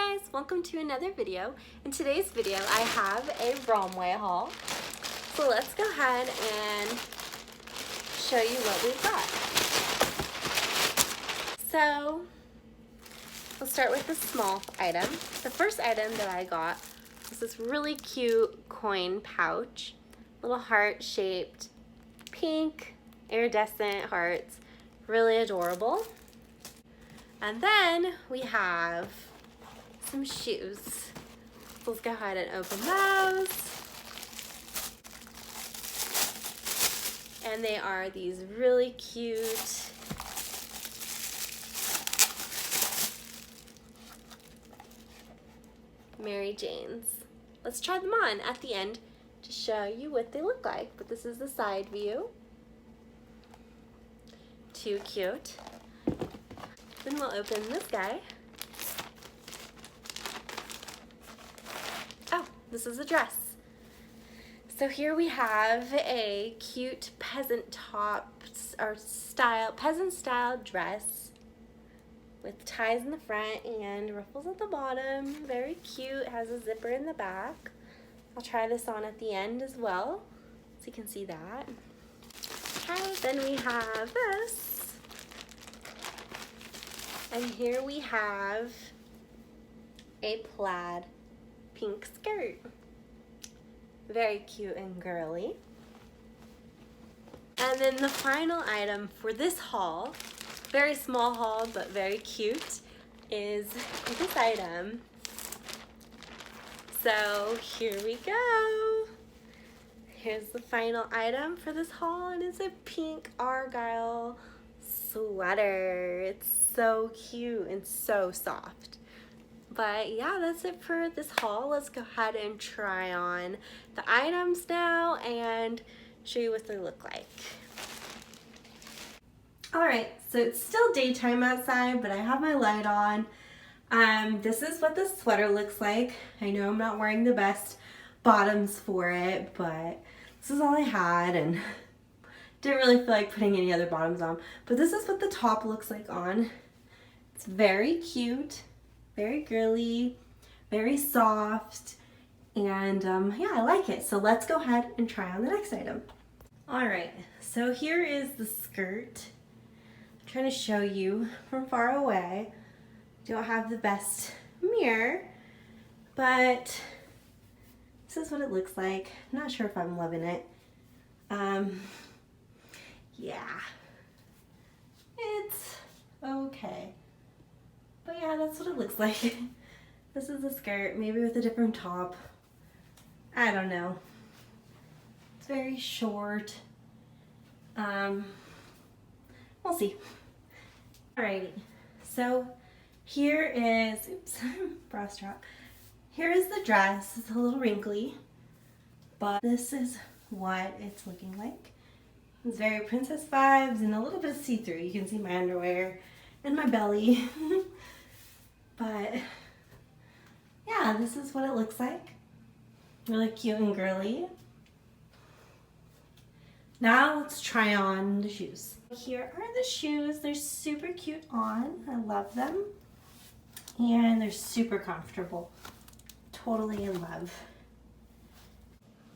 guys, welcome to another video. In today's video I have a Romwe haul. So let's go ahead and show you what we've got. So we'll start with the small item. The first item that I got was this really cute coin pouch. Little heart-shaped pink iridescent hearts. Really adorable. And then we have some shoes. So let's go ahead and open those. And they are these really cute Mary Janes. Let's try them on at the end to show you what they look like. But this is the side view. Too cute. Then we'll open this guy. Oh, this is a dress. So here we have a cute peasant top or peasant style dress with ties in the front and ruffles at the bottom. Very cute, has a zipper in the back. I'll try this on at the end as well so you can see that. Okay, then we have this. And here we have a plaid pink skirt. Very cute and girly. And then the final item for this haul, very small haul but very cute, is this item. So here we go. Here's the final item for this haul, and it's a pink Argyle sweater. It's so cute and so soft. But yeah, that's it for this haul. Let's go ahead and try on the items now and show you what they look like. Alright, so it's still daytime outside, but I have my light on. This is what the sweater looks like. I know I'm not wearing the best bottoms for it, but this is all I had and didn't really feel like putting any other bottoms on. But this is what the top looks like on. It's very cute, very girly, very soft, and yeah, I like it. So let's go ahead and try on the next item. Alright, so here is the skirt. I'm trying to show you from far away. Don't have the best mirror, but this is what it looks like. I'm not sure if I'm loving it. Yeah, it's okay. But yeah, that's what it looks like. This is the skirt, maybe with a different top. I don't know. It's very short. We'll see. Alrighty, so here is, oops, bra strap. Here is the dress. It's a little wrinkly, but this is what it's looking like. It's very princess vibes and a little bit of see-through. You can see my underwear and my belly. But yeah, this is what it looks like. Really cute and girly. Now let's try on the shoes. Here are the shoes. They're super cute on. I love them. And they're super comfortable. Totally in love.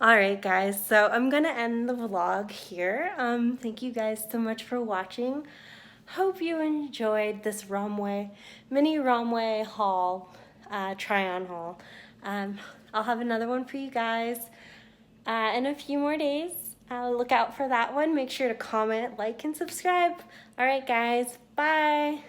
Alright guys, so I'm gonna end the vlog here. Thank you guys so much for watching. Hope you enjoyed this mini Romwe haul, try-on haul. I'll have another one for you guys in a few more days. Look out for that one. Make sure to comment, like, and subscribe. Alright guys, bye!